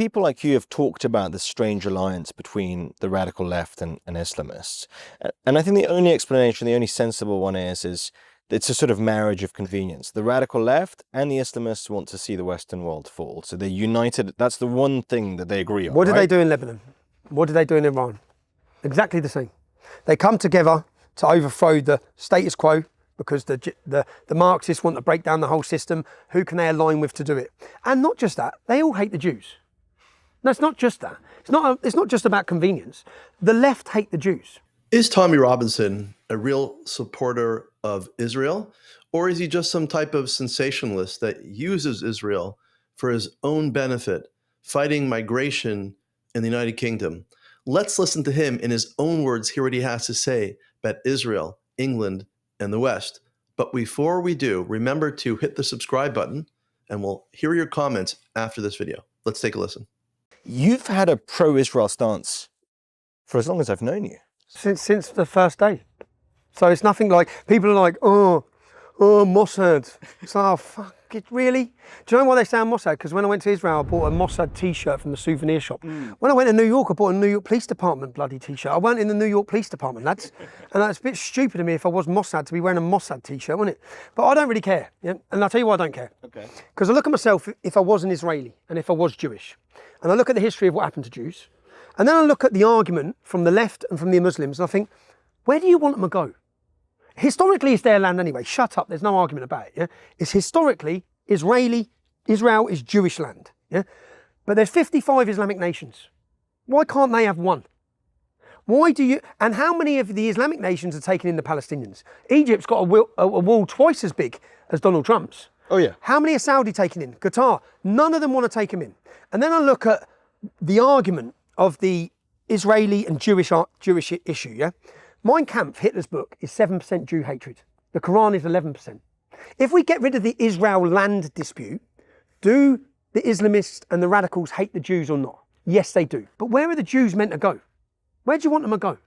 People like you have talked about the strange alliance between the radical left and Islamists. And I think the only explanation, the only sensible one is it's a sort of marriage of convenience. The radical left and the Islamists want to see the Western world fall. So they're united. That's the one thing that they agree on. What did they do in Lebanon? What did they do in Iran? Exactly the same. They come together to overthrow the status quo because the Marxists want to break down the whole system. Who can they align with to do it? And not just that, they all hate the Jews. No, it's not just that. It's not just about convenience. The left hate the Jews. Is Tommy Robinson a real supporter of Israel, or is he just some type of sensationalist that uses Israel for his own benefit, fighting migration in the United Kingdom? Let's listen to him in his own words, hear what he has to say about Israel, England, and the West. But before we do, remember to hit the subscribe button, and we'll hear your comments after this video. Let's take a listen. You've had a pro-Israel stance for as long as I've known you. Since the first day. So it's nothing like, people are like, oh, Mossad. It's like, oh, fuck it, really? Do you know why they say I'm Mossad? Because when I went to Israel, I bought a Mossad t-shirt from the souvenir shop. When I went to New York, I bought a New York Police Department bloody t-shirt. I weren't in the New York Police Department, lads. And that's a bit stupid of me if I was Mossad to be wearing a Mossad t-shirt, wouldn't it? But I don't really care. Yeah? And I'll tell you why I don't care. Okay. Because I look at myself if I was an Israeli and if I was Jewish. And I look at the history of what happened to Jews. And then I look at the argument from the left and from the Muslims and I think, where do you want them to go? Historically, it's their land anyway. Shut up. There's no argument about it. Yeah? It's historically Israel is Jewish land. Yeah? But there's 55 Islamic nations. Why can't they have one? And how many of the Islamic nations are taking in the Palestinians? Egypt's got a wall twice as big as Donald Trump's. Oh, yeah. How many are Saudi taking in? Qatar. None of them want to take them in. And then I look at the argument of the Israeli and Jewish issue, yeah? Mein Kampf, Hitler's book, is 7% Jew hatred. The Quran is 11%. If we get rid of the Israel land dispute, do the Islamists and the radicals hate the Jews or not? Yes, they do. But where are the Jews meant to go? Where do you want them to go?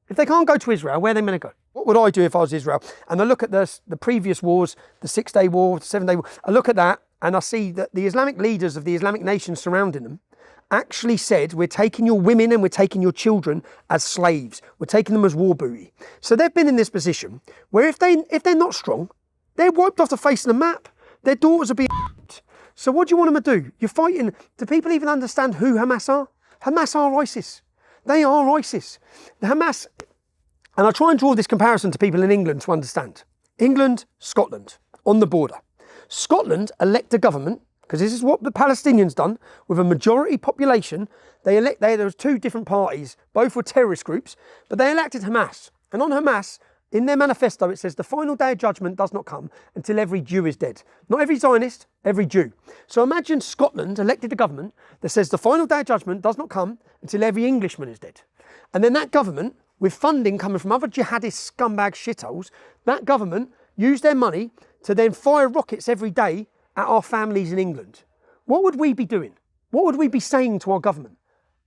If they can't go to Israel, where are they meant to go? What would I do if I was Israel? And I look at the previous wars, the 6-day war, the 7-day war. I look at that and I see that the Islamic leaders of the Islamic nations surrounding them actually said, we're taking your women and we're taking your children as slaves. We're taking them as war booty. So they've been in this position where if they're not strong, they're wiped off the face of the map. Their daughters are being So what do you want them to do? You're fighting. Do people even understand who Hamas are? Hamas are ISIS. They are ISIS. The Hamas, and I try and draw this comparison to people in England to understand. England, Scotland, on the border. Scotland elect a government, because this is what the Palestinians done with a majority population. There was two different parties, both were terrorist groups, but they elected Hamas. And on Hamas, in their manifesto, it says the final day of judgment does not come until every Jew is dead. Not every Zionist, every Jew. So imagine Scotland elected a government that says the final day of judgment does not come until every Englishman is dead. And then that government, with funding coming from other jihadist scumbag shitholes, that government used their money to then fire rockets every day at our families in England. What would we be doing? What would we be saying to our government?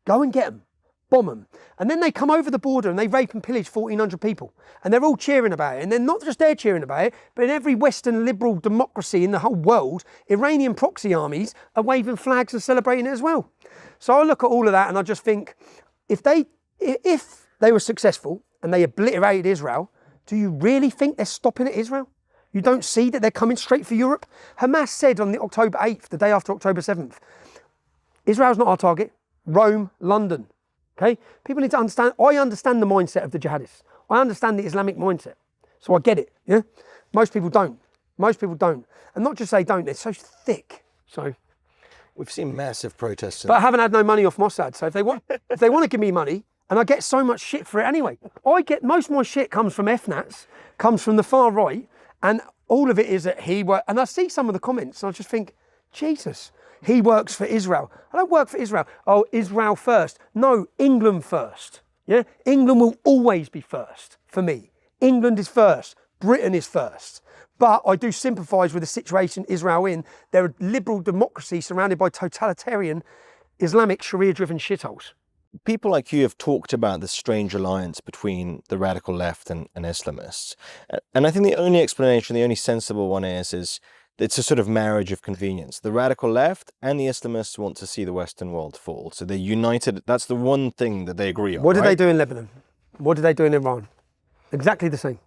Go and get them, bomb them. And then they come over the border and they rape and pillage 1,400 people. And they're all cheering about it. And then not just they're cheering about it, but in every Western liberal democracy in the whole world, Iranian proxy armies are waving flags and celebrating it as well. So I look at all of that and I just think, if they were successful and they obliterated Israel, do you really think they're stopping at Israel? You don't see that they're coming straight for Europe? Hamas said on the October 8th, the day after October 7th, Israel's not our target. Rome, London. Okay? People need to understand. I understand the mindset of the jihadists. I understand the Islamic mindset. So I get it. Yeah? Most people don't. Most people don't. And not just they don't, they're so thick. So we've seen massive protests. But I haven't had no money off Mossad. So if they want to give me money, and I get so much shit for it anyway. Most of my shit comes from FNATs, comes from the far right. And all of it is that and I see some of the comments and I just think, Jesus, he works for Israel. I don't work for Israel. Oh, Israel first. No, England first. Yeah, England will always be first for me. England is first. Britain is first. But I do sympathise with the situation Israel in. They're a liberal democracy surrounded by totalitarian Islamic Sharia-driven shitholes. People like you have talked about the strange alliance between the radical left and Islamists. And I think the only explanation, the only sensible one is it's a sort of marriage of convenience. The radical left and the Islamists want to see the Western world fall. So they're united. That's the one thing that they agree on. What did right? they do in Lebanon? What did they do in Iran? Exactly the same.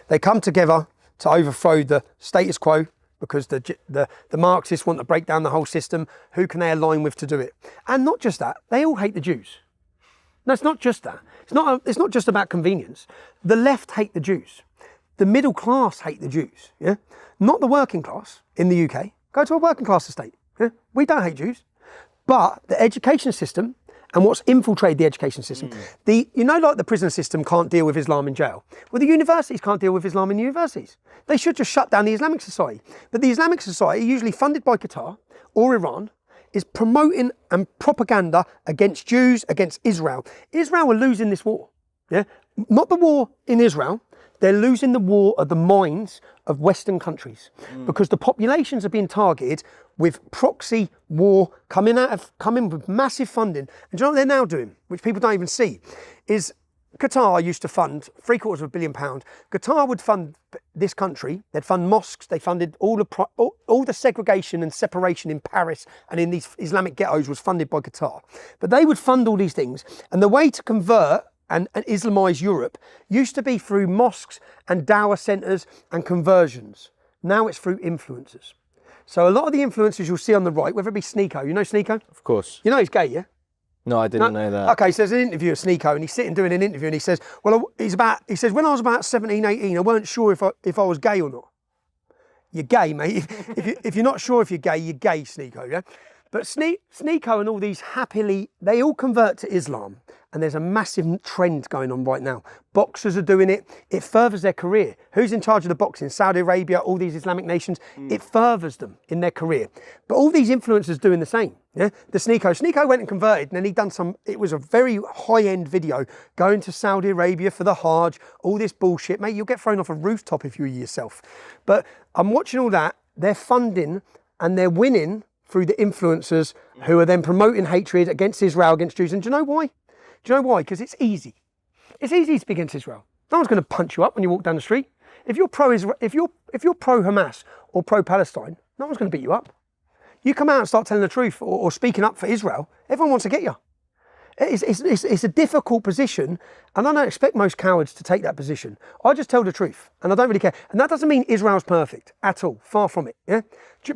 They come together to overthrow the status quo because the Marxists want to break down the whole system. Who can they align with to do it? And not just that, they all hate the Jews. No, it's not just that. It's not just about convenience. The left hate the Jews. The middle class hate the Jews. Yeah, not the working class in the UK. Go to a working class estate. Yeah, we don't hate Jews, but the education system and what's infiltrated the education system. Like the prison system can't deal with Islam in jail. Well, the universities can't deal with Islam in universities. They should just shut down the Islamic Society. But the Islamic Society, usually funded by Qatar or Iran, is promoting and propaganda against Jews, against Israel. Israel are losing this war. Yeah, not the war in Israel. They're losing the war of the minds of Western countries because the populations are being targeted with proxy war coming with massive funding. And do you know what they're now doing, which people don't even see, is Qatar used to fund £750 million. Qatar would fund this country. They'd fund mosques. They funded all the segregation and separation in Paris and in these Islamic ghettos was funded by Qatar. But they would fund all these things. And the way to convert and Islamise Europe used to be through mosques and dawah centres and conversions. Now it's through influencers. So a lot of the influencers you'll see on the right, whether it be Sneeko, you know Sneeko? Of course. You know he's gay, yeah? No, I didn't know that. Okay, so there's an interview of Sneeko and he's sitting doing an interview and he says, when I was about 17, 18, I weren't sure if I was gay or not. You're gay, mate. If you're not sure if you're gay, Sneeko, yeah? But Sneeko and all these they all convert to Islam. And there's a massive trend going on right now. Boxers are doing it. It furthers their career. Who's in charge of the boxing? Saudi Arabia, all these Islamic nations. It furthers them in their career. But all these influencers doing the same. Yeah, the Sneeko went and converted, and then he'd done it was a very high-end video going to Saudi Arabia for the Hajj, all this bullshit. Mate, you'll get thrown off a rooftop if you were yourself. But I'm watching all that. They're funding and they're winning through the influencers who are then promoting hatred against Israel, against Jews. And do you know why? Do you know why? Because it's easy. It's easy to be against Israel. No one's going to punch you up when you walk down the street. If you're pro-Israel, if you're pro-Hamas or pro-Palestine, no one's going to beat you up. You come out and start telling the truth or speaking up for Israel, everyone wants to get you. It's a difficult position, and I don't expect most cowards to take that position. I just tell the truth, and I don't really care. And that doesn't mean Israel's perfect at all. Far from it. Yeah.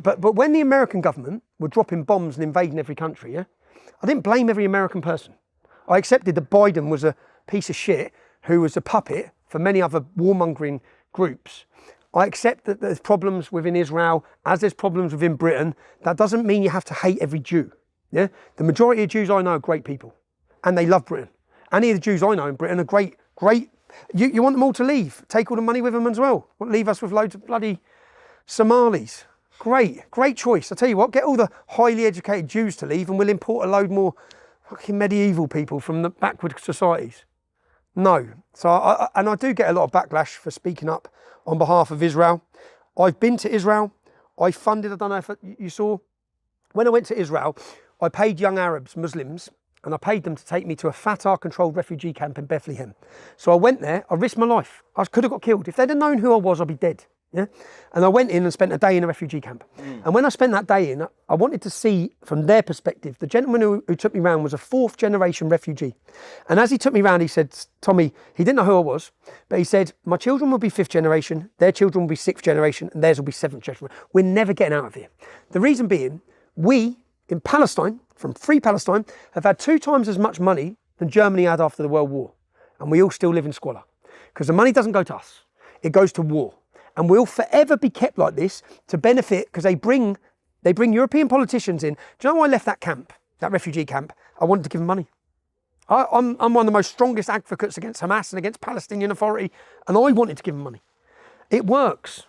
But when the American government were dropping bombs and invading every country, yeah, I didn't blame every American person. I accepted that Biden was a piece of shit who was a puppet for many other warmongering groups. I accept that there's problems within Israel, as there's problems within Britain. That doesn't mean you have to hate every Jew. Yeah, the majority of Jews I know are great people, and they love Britain. Any of the Jews I know in Britain are great. You want them all to leave, take all the money with them as well. Leave us with loads of bloody Somalis. Great choice. I tell you what, get all the highly educated Jews to leave, and we'll import a load more fucking medieval people from the backward societies. No. So I do get a lot of backlash for speaking up on behalf of Israel. I've been to Israel. I funded, I don't know if you saw, when I went to Israel, I paid young Arabs, Muslims, and I paid them to take me to a Fatah-controlled refugee camp in Bethlehem. So I went there, I risked my life. I could have got killed. If they'd have known who I was, I'd be dead. Yeah, and I went in and spent a day in a refugee camp. And when I spent that day in, I wanted to see from their perspective. The gentleman who took me around was a 4th generation refugee. And as he took me around, he said, Tommy, he didn't know who I was, but he said, my children will be 5th generation, their children will be 6th generation, and theirs will be 7th generation. We're never getting out of here. The reason being, we in Palestine, from Free Palestine, have had 2 times as much money than Germany had after the World War. And we all still live in squalor. Because the money doesn't go to us, it goes to war. And we'll forever be kept like this to benefit, because they bring European politicians in. Do you know why I left that camp, that refugee camp? I wanted to give them money. I'm one of the most strongest advocates against Hamas and against Palestinian Authority, and I wanted to give them money. It works.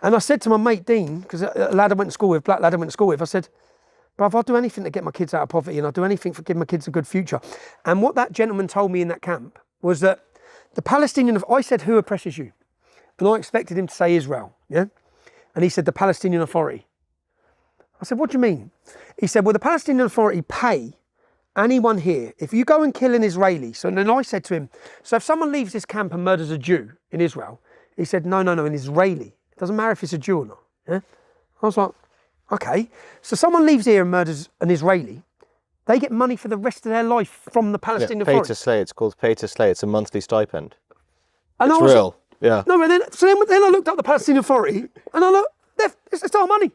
And I said to my mate Dean, because a lad I went to school with, black lad I went to school with, I said, bruv, I'll do anything to get my kids out of poverty, and I'll do anything for giving my kids a good future. And what that gentleman told me in that camp was that the Palestinian, I said, who oppresses you? And I expected him to say Israel, yeah? And he said, the Palestinian Authority. I said, what do you mean? He said, well, the Palestinian Authority pay anyone here. If you go and kill an Israeli, so then I said to him, so if someone leaves this camp and murders a Jew in Israel, he said, no, an Israeli. It doesn't matter if it's a Jew or not, yeah? I was like, okay. So someone leaves here and murders an Israeli. They get money for the rest of their life from the Palestinian Pay Authority. to slay. It's called pay to slay. It's a monthly stipend. And It's I was real. Yeah. No, but then I looked up the Palestinian Authority and I looked, it's our money.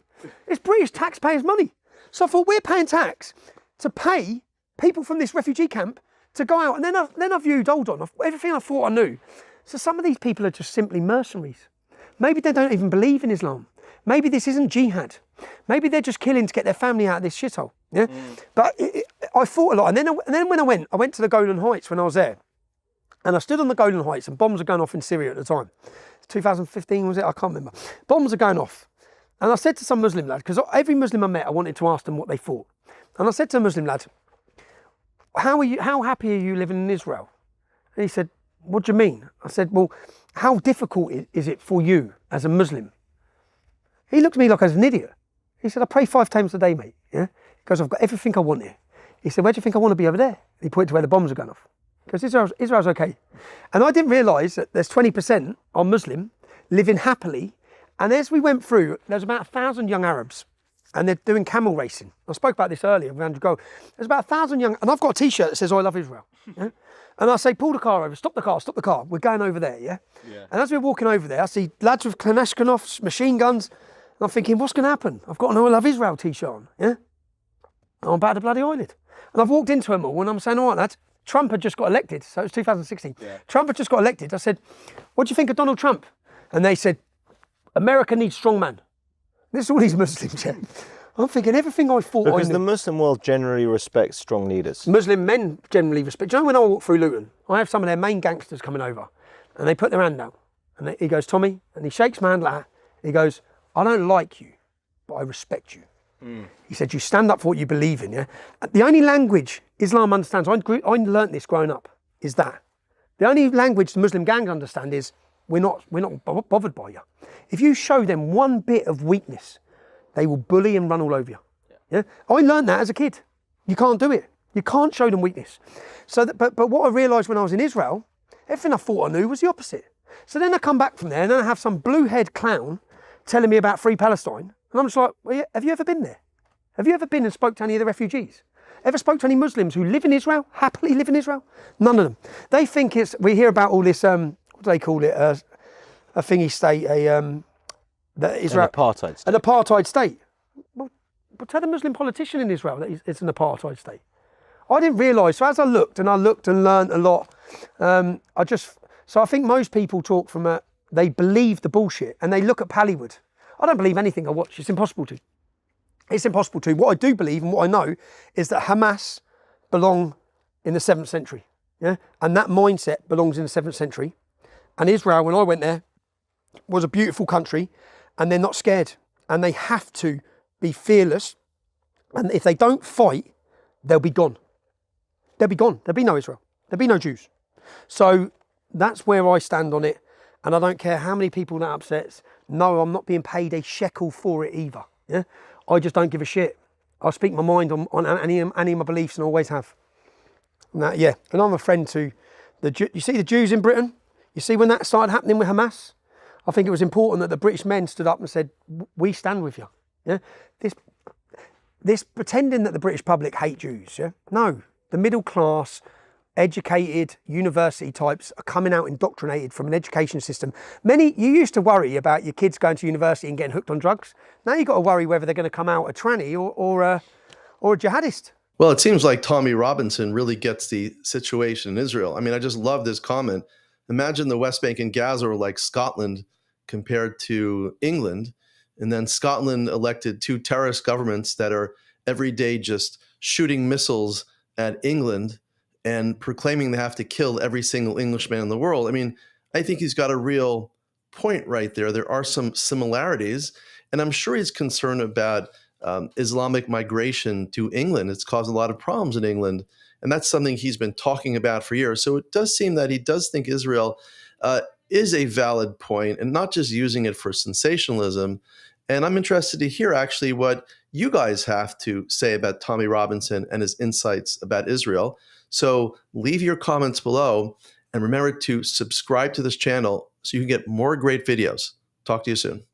It's British taxpayers' money. So I thought, we're paying tax to pay people from this refugee camp to go out. And then I viewed, hold on, everything I thought I knew. So some of these people are just simply mercenaries. Maybe they don't even believe in Islam. Maybe this isn't jihad. Maybe they're just killing to get their family out of this shithole. Yeah. But I thought a lot. And then when I went to the Golan Heights when I was there. And I stood on the Golan Heights and bombs were going off in Syria at the time. 2015 was it? I can't remember. Bombs are going off. And I said to some Muslim lad, because every Muslim I met, I wanted to ask them what they thought. And I said to a Muslim lad, how happy are you living in Israel? And he said, what do you mean? I said, well, how difficult is it for you as a Muslim? He looked at me like I was an idiot. He said, I pray 5 times a day, mate. Yeah? He goes, I've got everything I want here. He said, where do you think I want to be over there? He pointed to where the bombs are going off. Because Israel's okay. And I didn't realise that there's 20% are Muslim, living happily. And as we went through, there's about 1,000 young Arabs and they're doing camel racing. I spoke about this earlier with Andrew Gold. There's about 1,000 young, and I've got a t-shirt that says, I love Israel. Yeah? And I say, pull the car over, stop the car. We're going over there, yeah? And as we're walking over there, I see lads with Kalashnikovs, machine guns. And I'm thinking, what's going to happen? I've got an I love Israel t-shirt on, yeah? I'm about to bloody eyelid. And I've walked into them all and I'm saying, all right, lads, Trump had just got elected, so it was 2016. Yeah. Trump had just got elected. I said, what do you think of Donald Trump? And they said, America needs strong man. This is all these Muslims, yeah. I'm thinking everything I thought Because I knew. the Muslim world generally respects strong leaders. Muslim men generally respect. Do you know when I walk through Luton, I have some of their main gangsters coming over and they put their hand out and he goes, Tommy, and he shakes my hand like that. He goes, I don't like you, but I respect you. He said, you stand up for what you believe in, yeah? The only language Islam understands, I learnt this growing up, is that. The only language the Muslim gangs understand is, we're not bothered by you. If you show them one bit of weakness, they will bully and run all over you. Yeah? I learned that as a kid. You can't do it. You can't show them weakness. So, but what I realised when I was in Israel, everything I thought I knew was the opposite. So then I come back from there and then I have some blue-haired clown telling me about Free Palestine. And I'm just like, well, have you ever been there? Have you ever been and spoke to any of the refugees? Ever spoke to any Muslims who live in Israel, happily live in Israel? None of them. They think we hear about all this, what do they call it? A thingy state, Israel. An apartheid state. An apartheid state. Well, tell the Muslim politician in Israel that it's an apartheid state. I didn't realise, so as I looked and learned a lot, so I think most people talk from they believe the bullshit and they look at Pallywood. I don't believe anything I watch. It's impossible to. It's impossible to. What I do believe and what I know is that Hamas belong in the 7th century. Yeah? And that mindset belongs in the 7th century. And Israel, when I went there, was a beautiful country and they're not scared. And they have to be fearless. And if they don't fight, they'll be gone. They'll be gone. There'll be no Israel. There'll be no Jews. So that's where I stand on it. And I don't care how many people that upsets. No, I'm not being paid a shekel for it either. Yeah, I just don't give a shit. I speak my mind on any of my beliefs and always have. And and I'm a friend to you see the Jews in Britain? You see when that started happening with Hamas? I think it was important that the British men stood up and said, we stand with you. Yeah, this pretending that the British public hate Jews. Yeah, no, the middle class, educated university types are coming out indoctrinated from an education system. You used to worry about your kids going to university and getting hooked on drugs. Now you've got to worry whether they're going to come out a tranny or a jihadist. Well, it seems like Tommy Robinson really gets the situation in Israel. I mean, I just love this comment. Imagine the West Bank and Gaza were like Scotland compared to England. And then Scotland elected 2 terrorist governments that are every day just shooting missiles at England and proclaiming they have to kill every single Englishman in the world. I mean, I think he's got a real point right there. There are some similarities, and I'm sure he's concerned about Islamic migration to England. It's caused a lot of problems in England, and that's something he's been talking about for years. So it does seem that he does think Israel is a valid point and not just using it for sensationalism. And I'm interested to hear actually what you guys have to say about Tommy Robinson and his insights about Israel. So leave your comments below and remember to subscribe to this channel so you can get more great videos. Talk to you soon.